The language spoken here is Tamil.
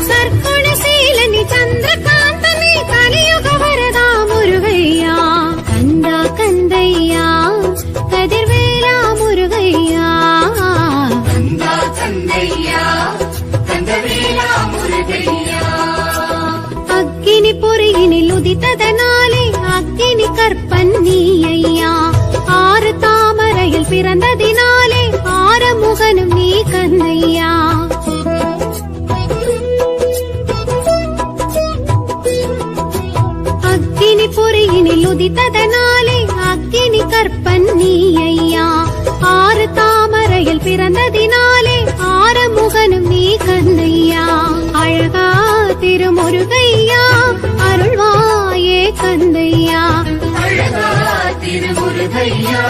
சர்க்குணசீலனி சந்திரகாந்தனி கலியுக வரதா முருகையா கந்தா கந்தையா கதிர்வேலா முருகையா கந்தா கந்தையா கந்தவேலா முருகையா அக்கினி பொறியினில் உதித்ததனாலே அக்கினி கற்பன் நீயா ஆறு தாமரையில் பிறந்ததினாலே ஆறுமுகனும் நீ கந்தையா அக்கினி பொறியினில் உதித்ததனாலே அக்கினி கற்பன் நீயா ஆறு தாமரையில் பிறந்ததினாலே ஆறுமுகனும் நீ கந்தையா அழகா திருமுருகையா அருள்வாயே கந்தையா அழகா திருமுருகையா